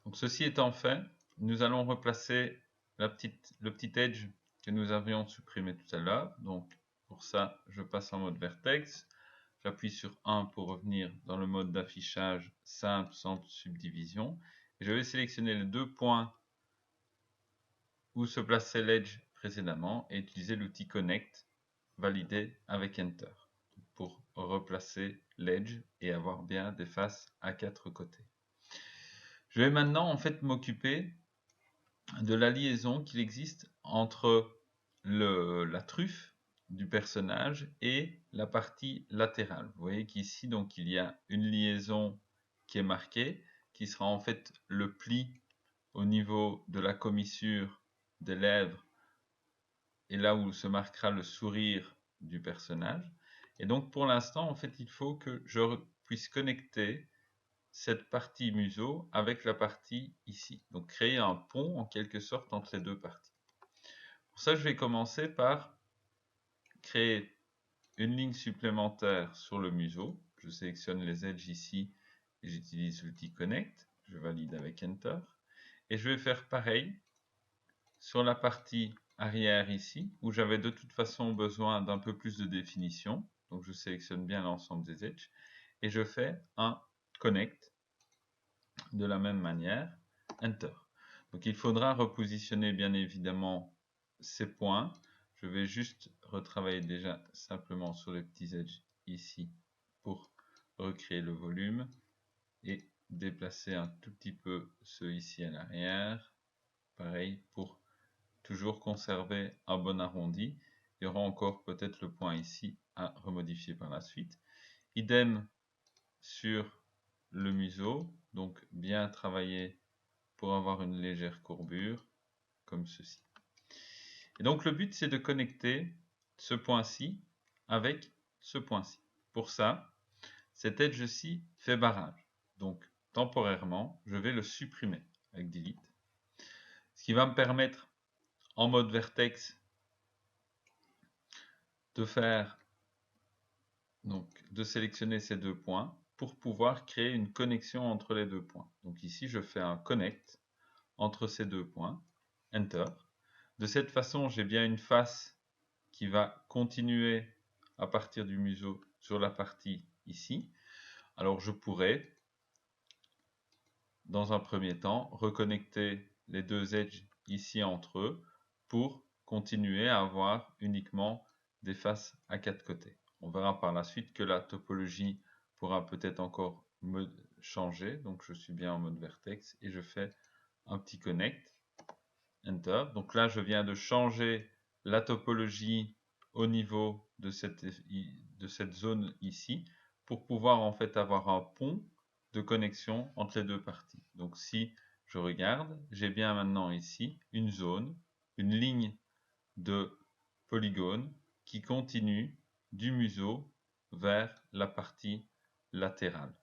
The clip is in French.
Donc ceci étant fait, nous allons replacer le petit edge que nous avions supprimé tout à l'heure. Donc pour ça, je passe en mode vertex. J'appuie sur 1 pour revenir dans le mode d'affichage simple sans subdivision. Et je vais sélectionner les deux points où se plaçait l'edge précédemment et utiliser l'outil Connect validé avec Enter pour replacer l'edge et avoir bien des faces à 4 côtés. Je vais maintenant en fait m'occuper de la liaison qu'il existe entre la truffe du personnage et la partie latérale. Vous voyez qu'ici donc il y a une liaison qui est marquée, qui sera en fait le pli au niveau de la commissure des lèvres et là où se marquera le sourire du personnage. Et donc pour l'instant en fait il faut que je puisse connecter cette partie museau avec la partie ici. Donc créer un pont en quelque sorte entre les deux parties. Pour ça, je vais commencer par créer une ligne supplémentaire sur le museau. Je sélectionne les edges ici et j'utilise l'outil Connect. Je valide avec Enter. Et je vais faire pareil sur la partie arrière ici, où j'avais de toute façon besoin d'un peu plus de définition. Donc je sélectionne bien l'ensemble des edges. Et je fais un Connect de la même manière, Enter. Donc il faudra repositionner bien évidemment ces points. Je vais juste retravailler déjà simplement sur les petits edges ici pour recréer le volume et déplacer un tout petit peu ceux ici à l'arrière. Pareil pour toujours conserver un bon arrondi. Il y aura encore peut-être le point ici à remodifier par la suite. Idem sur le museau, donc bien travailler pour avoir une légère courbure comme ceci. Et donc le but c'est de connecter ce point-ci avec ce point-ci. Pour ça, cet edge-ci fait barrage. Donc temporairement, je vais le supprimer avec Delete. Ce qui va me permettre en mode vertex de faire de sélectionner ces deux points pour pouvoir créer une connexion entre les deux points. Donc ici je fais un connect entre ces deux points, Enter. De cette façon, j'ai bien une face qui va continuer à partir du museau sur la partie ici. Alors je pourrais, dans un premier temps, reconnecter les deux edges ici entre eux pour continuer à avoir uniquement des faces à 4 côtés. On verra par la suite que la topologie pourra peut-être encore me changer. Donc je suis bien en mode vertex et je fais un petit connect. Enter. Donc là, je viens de changer la topologie au niveau de cette zone ici pour pouvoir en fait avoir un pont de connexion entre les deux parties. Donc si je regarde, j'ai bien maintenant ici une zone, une ligne de polygone qui continue du museau vers la partie latérale.